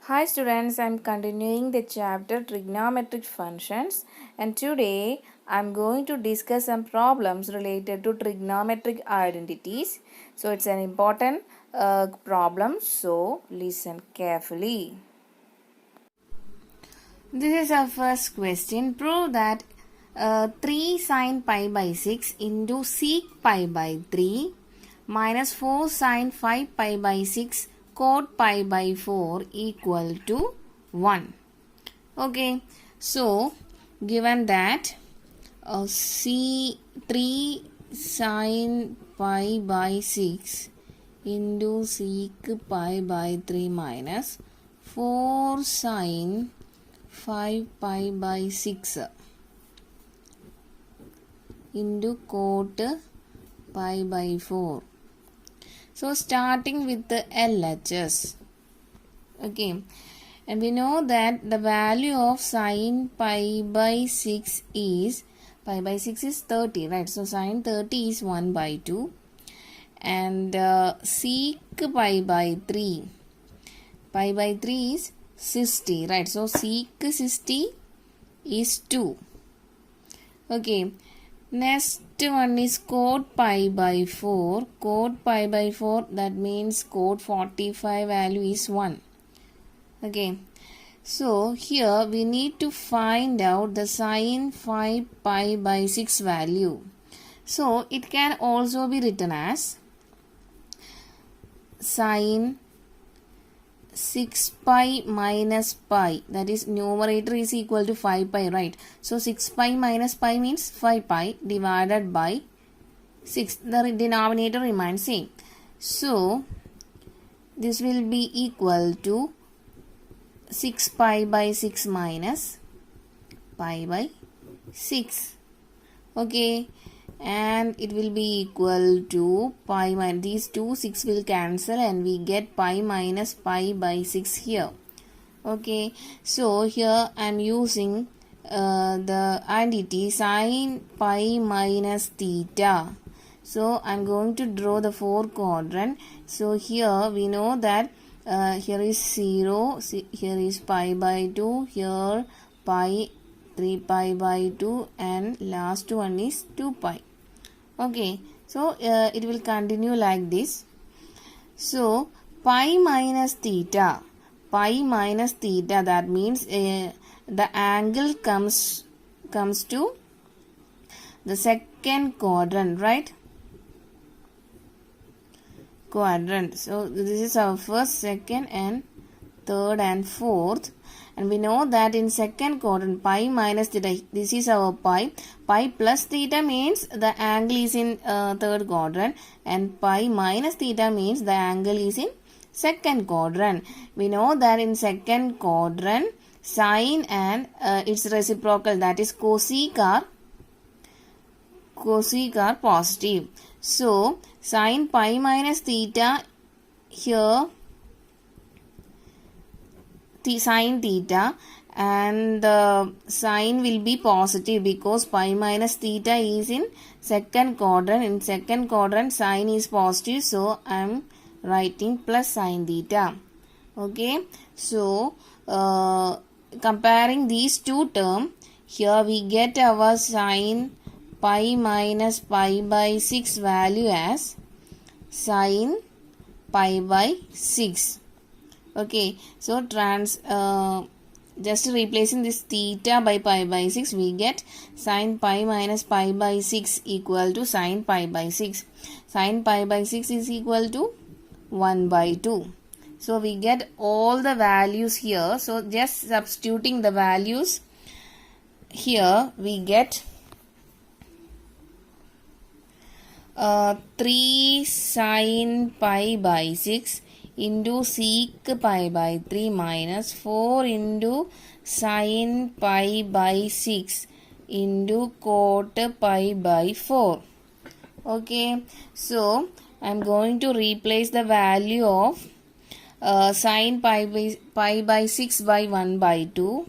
Hi students, I am continuing the chapter Trigonometric functions, and today I am going to discuss some problems related to trigonometric identities. So it's an important problem, so listen carefully. This is our first question. Prove that 3 sine pi by 6 into sec pi by 3 minus 4 sine 5 pi by 6 cot pi by 4 equal to 1. Okay, so given that C3 sine pi by 6 into sec pi by 3 minus 4 sine 5 pi by 6 into cot pi by 4. So starting with the LHS. Okay. And we know that the value of sine pi by 6 is, pi by 6 is 30, right? So sine 30 is 1 by 2. And sec pi by 3. Pi by 3 is 60, right? So sec 60 is 2. Okay. Next one is cot pi by 4. Cot pi by 4, that means cot 45 value is 1. Okay. So here we need to find out the sine 5 pi by 6 value. So it can also be written as sine 6 pi minus pi, that is numerator is equal to 5 pi, right? So 6 pi minus pi means 5 pi divided by 6. The denominator remains same. So this will be equal to 6 pi by 6 minus pi by 6. Okay. And it will be equal to pi minus, these two 6 will cancel and we get pi minus pi by 6 here. Okay, so here I am using the identity sine pi minus theta. So I am going to draw the 4 quadrant. So here we know that here is 0, here is pi by 2, here pi 3 pi by 2 and last one is 2 pi. Okay, so it will continue like this. So pi minus theta, that means the angle comes to the second quadrant, right? Quadrant. So this is our first, second and third and fourth. And we know that in second quadrant pi minus theta, this is our pi. Pi plus theta means the angle is in third quadrant, and pi minus theta means the angle is in second quadrant. We know that in second quadrant sine and its reciprocal, that is cosec are positive. So sine pi minus theta, here sine theta, and the sign will be positive because pi minus theta is in second quadrant. In second quadrant sine is positive, so I am writing plus sine theta. Okay, so comparing these two terms, here we get our sine pi minus pi by 6 value as sine pi by 6. Okay, so just replacing this theta by pi by 6, we get sine pi minus pi by 6 equal to sine pi by 6. Sine pi by 6 is equal to 1 by 2. So we get all the values here. So just substituting the values here, we get 3 sine pi by 6 into sec pi by 3 minus 4 into sine pi by 6 into cot pi by 4. Okay, so I am going to replace the value of sine pi by 6 by 1 by 2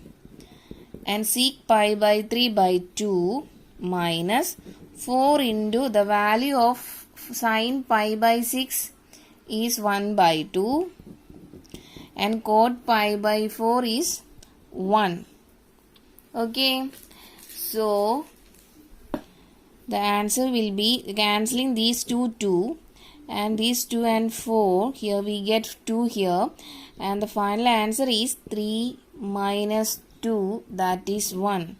and sec pi by 3 by 2 minus 4 into the value of sine pi by 6 is 1 by 2 and cot pi by 4 is 1. Okay, so the answer will be cancelling these 2 and these 2 and 4. Here we get 2 here, and the final answer is 3 minus 2, that is 1.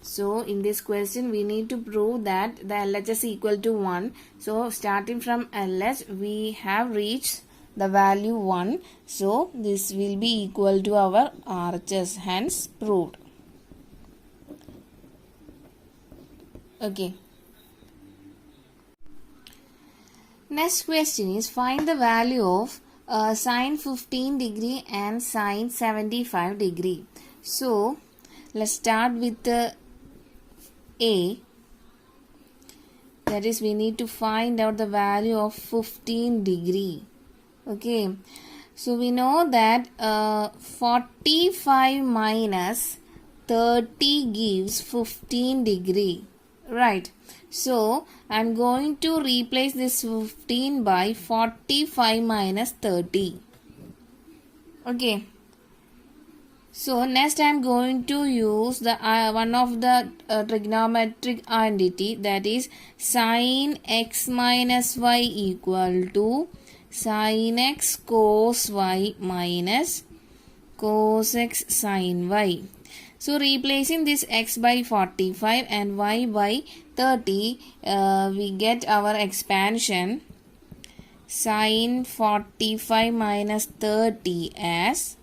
So in this question we need to prove that the LHS equal to 1. So starting from LH we have reached the value 1. So this will be equal to our RHS, hence proved. Okay. Next question is find the value of sine 15 degree and sine 75 degree. So let's start with the A. That is, we need to find out the value of 15 degree. Okay. So we know that 45 minus 30 gives 15 degree. Right. So I'm going to replace this 15 by 45 minus 30. Okay. So next I am going to use the one of the trigonometric identity, that is sin x minus y equal to sin x cos y minus cos x sin y. So replacing this x by 45 and y by 30, we get our expansion sin 45 minus 30 as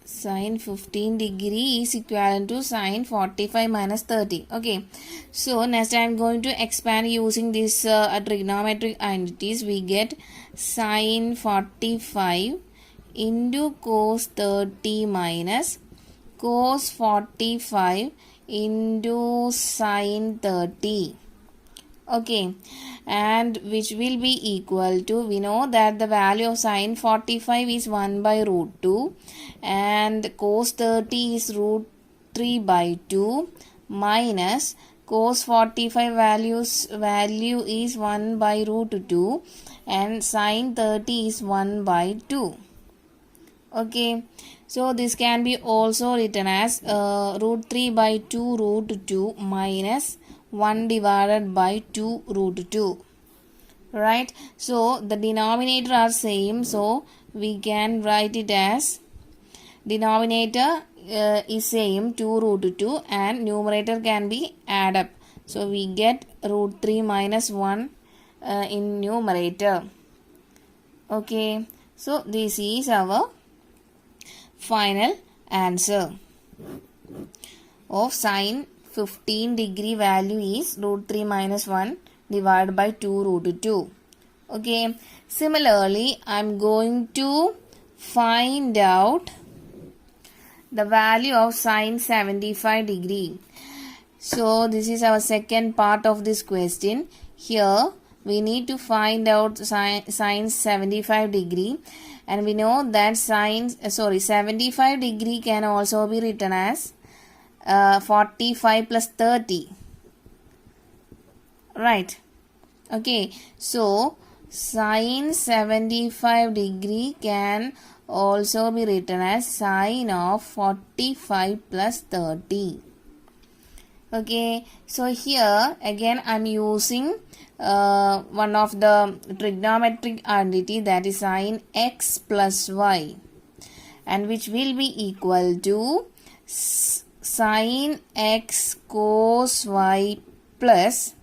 sin 15 degree is equivalent to sin 45 minus 30. Okay. So next I am going to expand using this trigonometric identities. We get sin 45 into cos 30 minus cos 45 into sin 30. Okay, and which will be equal to, we know that the value of sin 45 is 1 by root 2 and cos 30 is root 3 by 2 minus cos 45 value is 1 by root 2 and sin 30 is 1 by 2. Okay, so this can be also written as root 3 by 2 root 2 minus 1 divided by 2 root 2. Right, so the denominator are same, so we can write it as denominator is same 2 root 2 and numerator can be add up. So we get root 3 minus 1 in numerator. Okay, so this is our final answer of sine 15 degree value is root 3 minus 1 divided by 2 root 2. Okay, similarly I am going to find out the value of sine 75 degree. So this is our second part of this question. Here we need to find out sine 75 degree, and we know that 75 degree can also be written as 45 plus 30. Right. Okay, so sine 75 degree can also be written as sine of 45 plus 30. Okay, so here again I am using one of the trigonometric identity, that is sin x plus y, and which will be equal to sin x cos y plus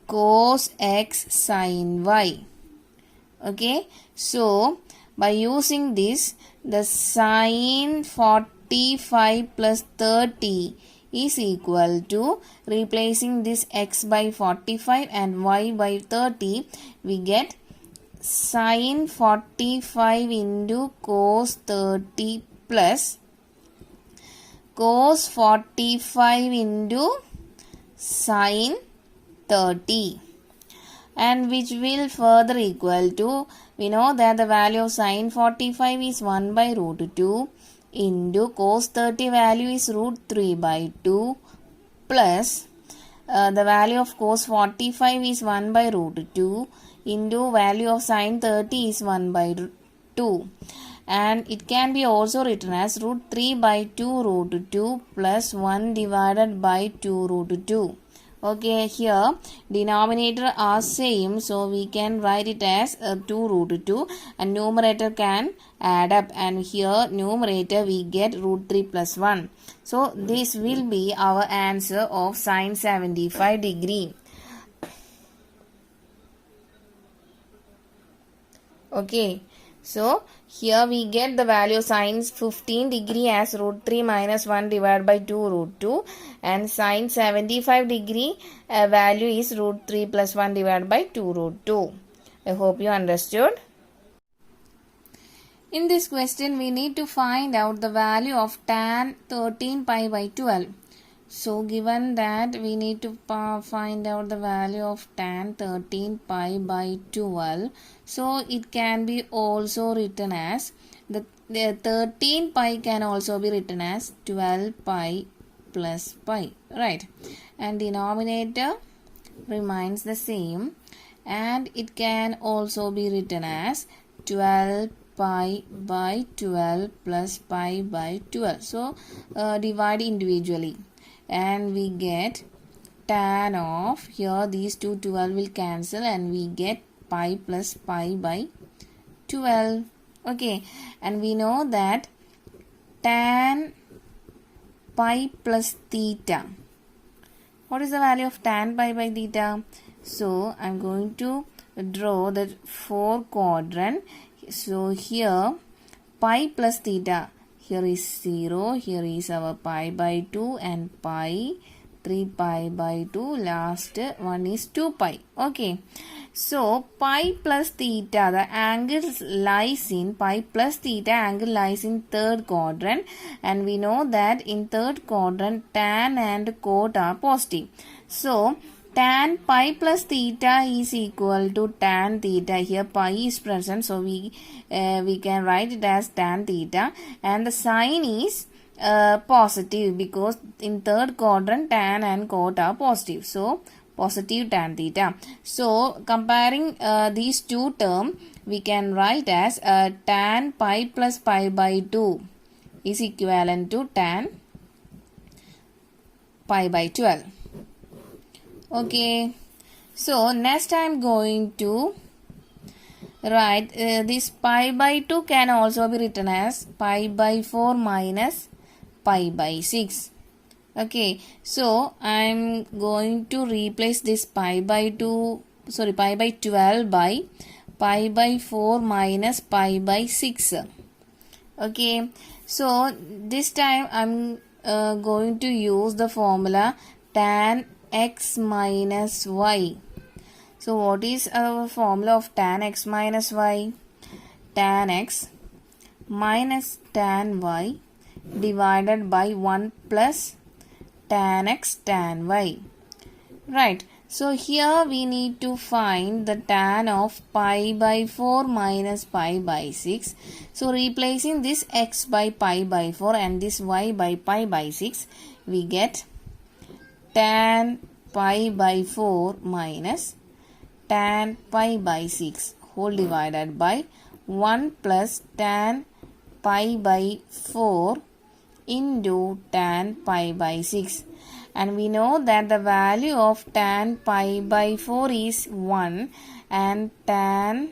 cos x sin y. Okay, so by using this, the sin 45 plus 30 is equal to, replacing this x by 45 and y by 30, we get sin 45 into cos 30 plus cos 45 into sin 30, and which will further equal to, we know that the value of sin 45 is 1 by root 2 into cos 30 value is root 3 by 2 plus the value of cos 45 is 1 by root 2 into value of sine 30 is 1 by 2. And it can be also written as root 3 by 2 root 2 plus 1 divided by 2 root 2. Okay, here denominator are same, so we can write it as 2 root 2 and numerator can add up, and here numerator we get root 3 plus 1. So this will be our answer of sine 75 degree. Okay, so here we get the value of sine 15 degree as root 3 minus 1 divided by 2 root 2, and sine 75 degree value is root 3 plus 1 divided by 2 root 2. I hope you understood. In this question we need to find out the value of tan 13 pi by 12. So given that we need to find out the value of tan 13 pi by 12, so it can be also written as the 13 pi can also be written as 12 pi plus pi, right? And denominator remains the same, and it can also be written as 12 pi by 12 plus pi by 12. So divide individually, and we get tan of, here these two 12 will cancel and we get pi plus pi by 12. Okay, and we know that tan pi plus theta. What is the value of tan pi by theta? So I'm going to draw the 4 quadrant. So here pi plus theta, here is 0, here is our pi by 2 and pi, 3 pi by 2, last one is 2 pi. Okay, so pi plus theta, the angle lies in, pi plus theta angle lies in third quadrant, and we know that in third quadrant tan and cot are positive. So tan pi plus theta is equal to tan theta. Here pi is present, so we can write it as tan theta, and the sign is positive because in third quadrant tan and cot are positive, so positive tan theta. So comparing these two terms, we can write as tan pi plus pi by 2 is equivalent to tan pi by 12. Okay, so next I am going to write this pi by 2 can also be written as pi by 4 minus pi by 6. Okay, so I am going to replace this pi by 12 by pi by 4 minus pi by 6. Okay, so this time I am going to use the formula tan x minus y. So what is our formula of tan x minus y? Tan x minus tan y divided by 1 plus tan x tan y. Right. So here we need to find the tan of pi by 4 minus pi by 6. So replacing this x by pi by 4 and this y by pi by 6, we get tan pi by 4 minus tan pi by 6 whole divided by 1 plus tan pi by 4 into tan pi by 6. And we know that the value of tan pi by 4 is 1 and tan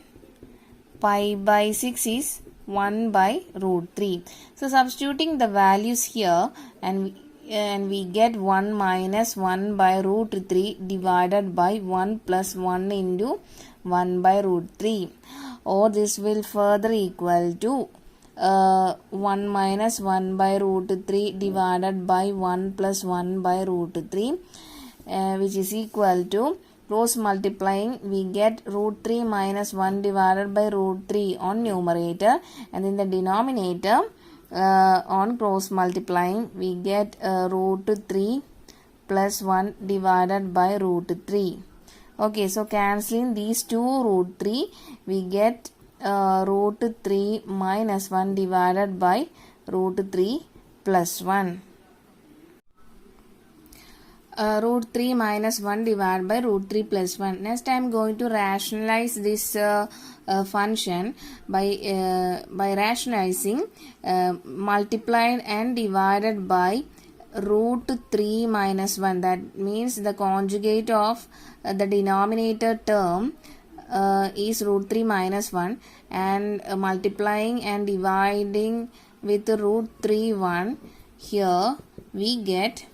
pi by 6 is 1 by root 3. So substituting the values here, and we get 1 minus 1 by root 3 divided by 1 plus 1 into 1 by root 3, or this will further equal to 1 minus 1 by root 3 divided by 1 plus 1 by root 3, which is equal to, cross multiplying, we get root 3 minus 1 divided by root 3 on numerator, and in the denominator on cross multiplying we get root 3 plus 1 divided by root 3. Okay, so cancelling these two root 3, we get root 3 minus 1 divided by root 3 plus 1. root 3 minus 1 divided by root 3 plus 1. Next I am going to rationalize this function by rationalizing multiplied and divided by root 3 minus 1. That means the conjugate of the denominator term is root 3 minus 1, and multiplying and dividing with root 3 1. Here we get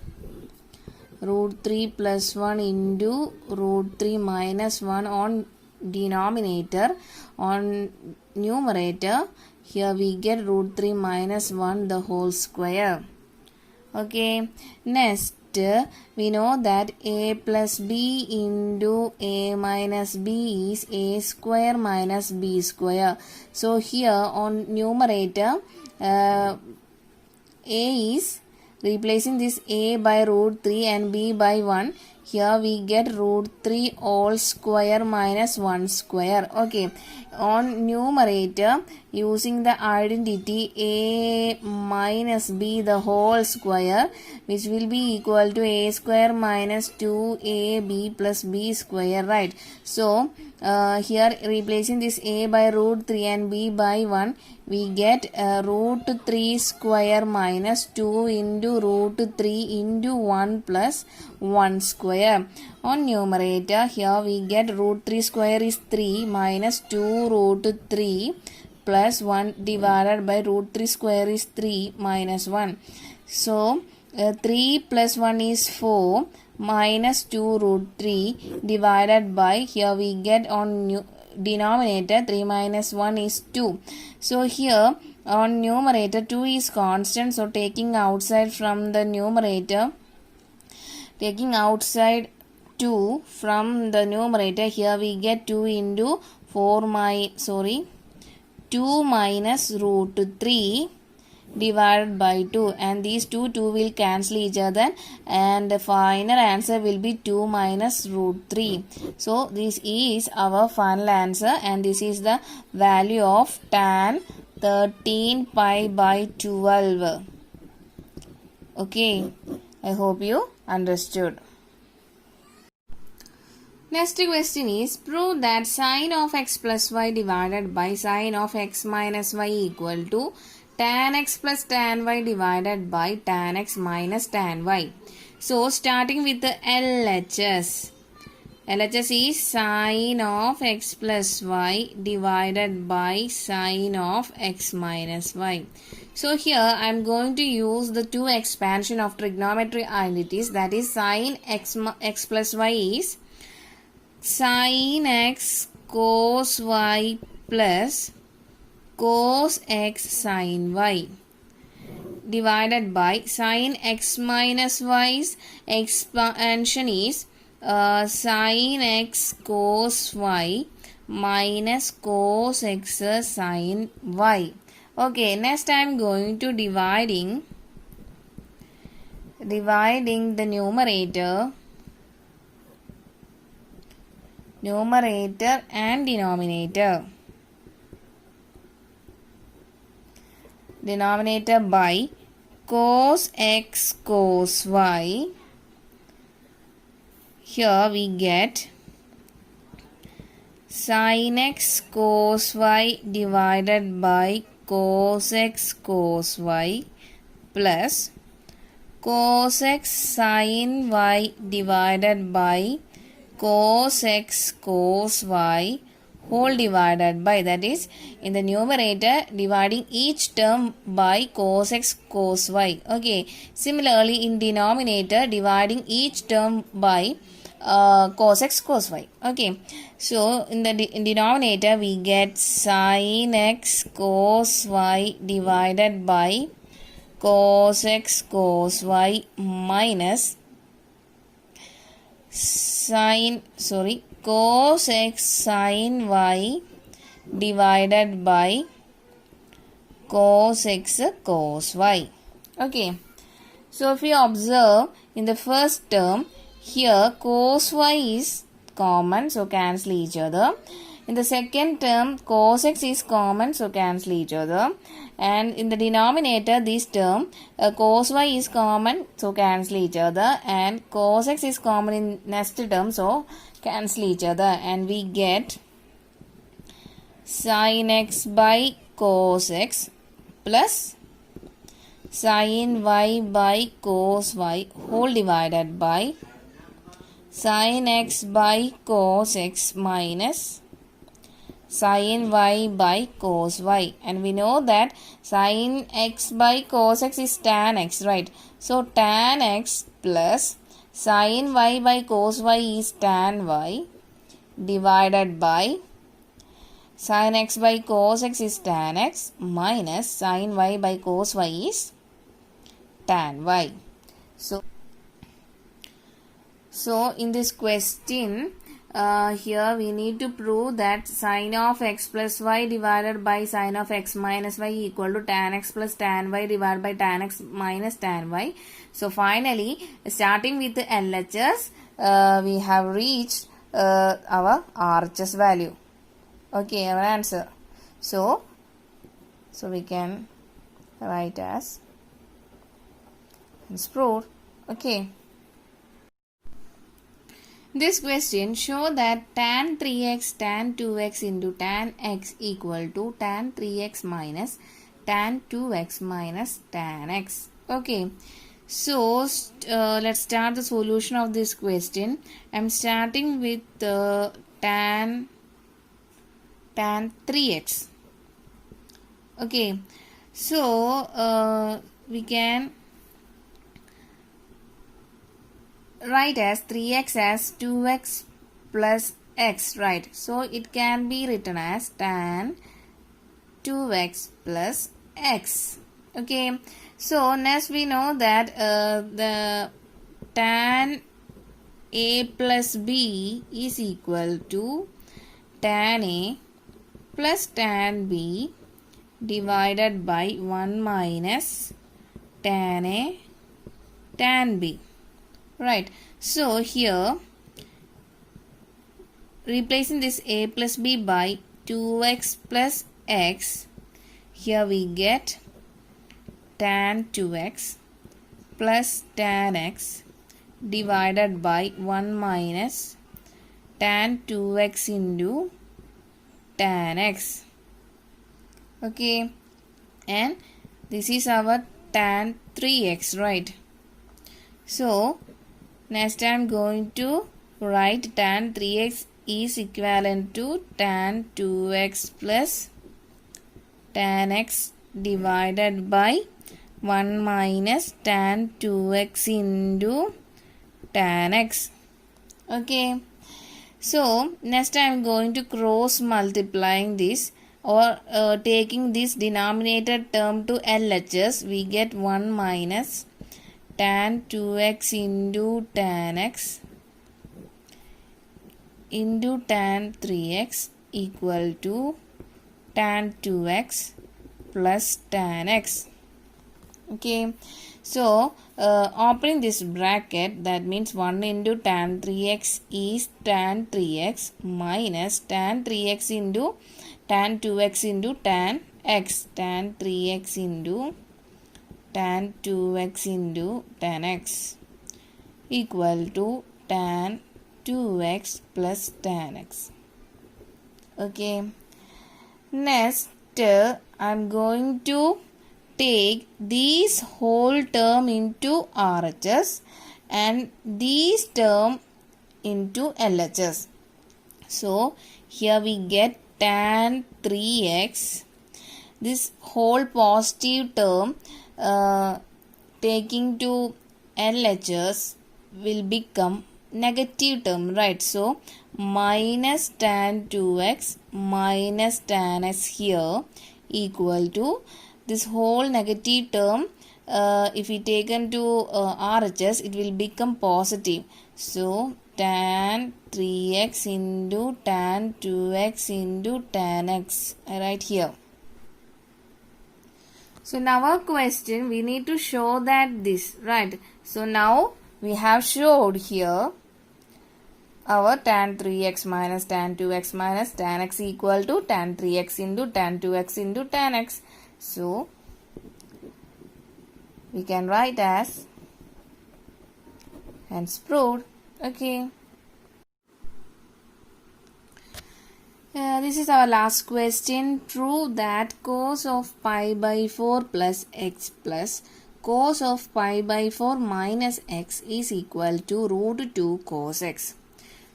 root 3 plus 1 into root 3 minus 1 on denominator. On numerator, here we get root 3 minus 1 the whole square. Okay, next we know that a plus b into a minus b is a square minus b square. So here on numerator, a is replacing this a by root 3 and b by 1. Here we get root 3 all square minus 1 square. Okay, on numerator, using the identity a minus b the whole square, which will be equal to a square minus 2ab plus b square, right? So here replacing this a by root 3 and b by 1, we get root 3 square minus 2 into root 3 into 1 plus 1 square. On numerator, here we get root 3 square is 3 minus 2 root 3 plus 1 divided by root 3 square is 3 minus 1. So 3 plus 1 is 4 minus 2 root 3 divided by, here we get on denominator 3 minus 1 is 2. So here on numerator 2 is constant, so taking outside from the numerator, taking outside 2 from the numerator, here we get 2 into 2 minus root 3 divided by 2, and these two will cancel each other, and the final answer will be 2 minus root 3. So this is our final answer, and this is the value of tan 13 pi by 12. Okay, I hope you understood. Next question is, prove that sine of x plus y divided by sine of x minus y equal to tan x plus tan y divided by tan x minus tan y. So starting with the LHS. LHS is sine of x plus y divided by sine of x minus y. So here I am going to use the two expansion of trigonometry identities, that is sine x plus y is sin x cos y plus cos x sin y divided by sin x minus y's expansion is sin x cos y minus cos x sin y. Okay, next I am going to dividing the numerator and denominator. Denominator by cos x cos y. Here we get sin x cos y divided by cos x cos y plus cos x sin y divided by cos x cos y whole divided by, that is in the numerator dividing each term by cos x cos y. Okay, similarly in denominator dividing each term by cos x cos y. Okay, so in the denominator we get sin x cos y divided by cos x cos y minus cos x sin y divided by cos x cos y. Okay, so if we observe in the first term, here cos y is common, so cancel each other. In the second term, cos x is common, so cancel each other. And in the denominator, this term, cos y is common, so cancel each other. And cos x is common in next term, so cancel each other. And we get sin x by cos x plus sin y by cos y whole divided by sin x by cos x minus sin y by cos y. And we know that sin x by cos x is tan x, right? So tan x plus sin y by cos y is tan y divided by sin x by cos x is tan x minus sin y by cos y is tan y. So in this question, here we need to prove that sin of x plus y divided by sin of x minus y equal to tan x plus tan y divided by tan x minus tan y. So finally, starting with the LHS, we have reached our RHS value. Okay, our answer. So we can write as it's proved. Okay. This question show that tan 3x tan 2x into tan x equal to tan 3x minus tan 2x minus tan x. Okay. So let's start the solution of this question. I'm starting with tan 3x. Okay. So we can write as 3x as 2x plus x, right? So it can be written as tan 2x plus x. Okay. So next we know that the tan a plus b is equal to tan a plus tan b divided by 1 minus tan a tan b. Right. So here, replacing this a plus b by 2x plus x, here we get tan 2x plus tan x divided by 1 minus tan 2x into tan x. Okay. And this is our tan 3x, right? So next I am going to write tan 3x is equivalent to tan 2x plus tan x divided by 1 minus tan 2x into tan x. Okay. So next I am going to cross multiplying this or taking this denominator term to LHS, we get 1 minus tan 2x into tan x into tan 3x equal to tan 2x plus tan x. Okay. So opening this bracket, that means 1 into tan 3x is tan 3x minus tan 3x into tan 2x into tan x, tan 3x into tan 2x into tan x equal to tan 2x plus tan x. Okay. Next, I'm going to take this whole term into RHS and this term into LHS. So here we get tan 3x, this whole positive term taking to LHS will become negative term, right? So minus tan 2x minus tan x here equal to this whole negative term. If we taken to RHS, it will become positive. So tan 3x into tan 2x into tan x, I write here. So in our question, we need to show that this, right? So now we have showed here our tan 3x minus tan 2x minus tan x equal to tan 3x into tan 2x into tan x. So, we can write as hence proved. Okay. This is our last question. Prove that cos of pi by 4 plus x plus cos of pi by 4 minus x is equal to root 2 cos x.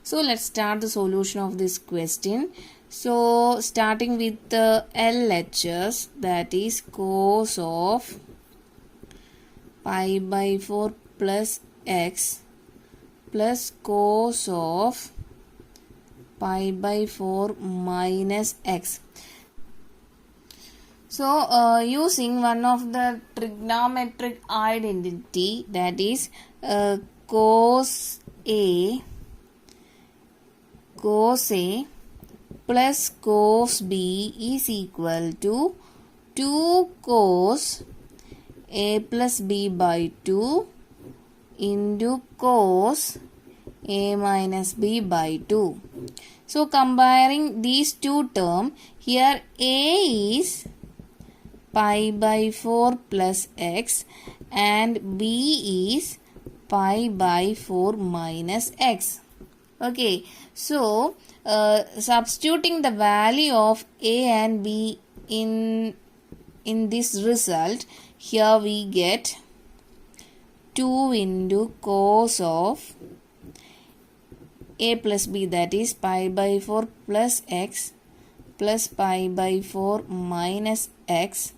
So let's start the solution of this question. So starting with the LHS, that is cos of pi by 4 plus x plus cos of pi by 4 minus x. So using one of the trigonometric identity, that is cos A plus cos B is equal to 2 cos A plus B by 2 into cos A minus B by 2. So comparing these two terms, here A is pi by 4 plus x and B is pi by 4 minus x. Okay, so substituting the value of A and B in this result, here we get 2 into cos of A plus B, that is pi by 4 plus x plus pi by 4 minus x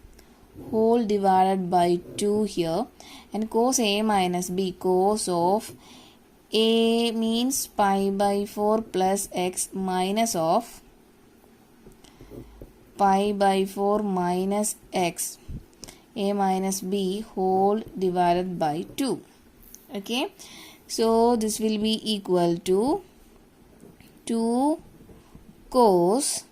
whole divided by 2 here, and cos A minus B, cos of A means pi by 4 plus x minus of pi by 4 minus x A minus B whole divided by 2. Okay, so this will be equal to 2 cos,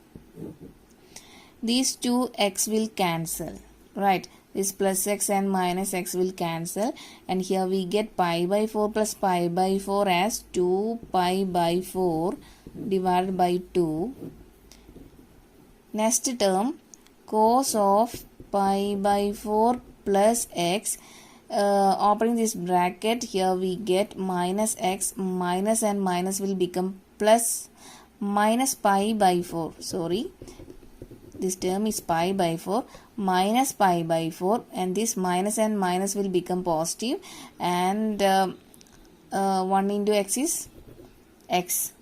these two x will cancel, right? This plus x and minus x will cancel, and here we get pi by 4 plus pi by 4 as 2 pi by 4 divided by 2. Next term, cos of pi by 4 plus x, opening this bracket, here we get minus x, minus and minus will become plus, minus pi by 4, sorry, this term is pi by 4 minus pi by 4, and this minus and minus will become positive, and 1 into x is x.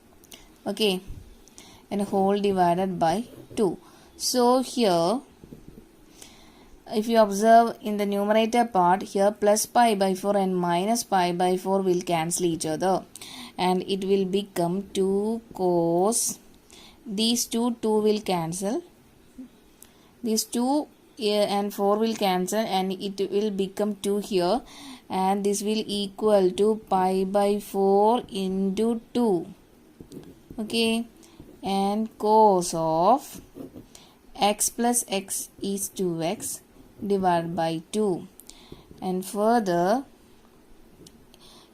Okay, and whole divided by 2. So here, if you observe in the numerator part, here plus pi by 4 and minus pi by 4 will cancel each other, and it will become 2 cos, these 2 will cancel, these 2 and 4 will cancel, and it will become 2 here, and this will equal to pi by 4 into 2. Okay, and cos of x plus x is 2x divided by 2, and further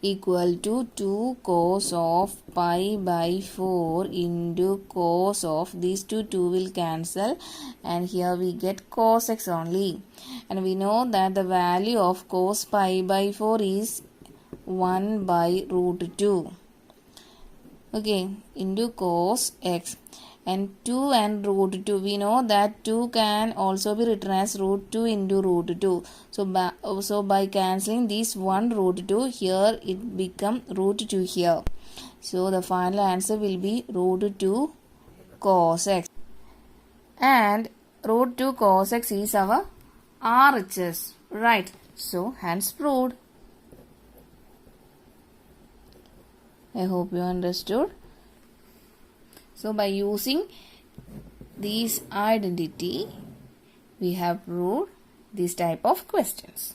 equal to 2 cos of pi by 4 into cos of, these 2 will cancel, and here we get cos x only, and we know that the value of cos pi by 4 is 1 by root 2. Okay, into cos x, and 2 and root 2, we know that 2 can also be written as root 2 into root 2. So by cancelling this 1 root 2, here it become root 2 here. So the final answer will be root 2 cos x. And root 2 cos x is our RHS. Right. So hence proved. I hope you understood. So by using these identity, we have proved this type of questions.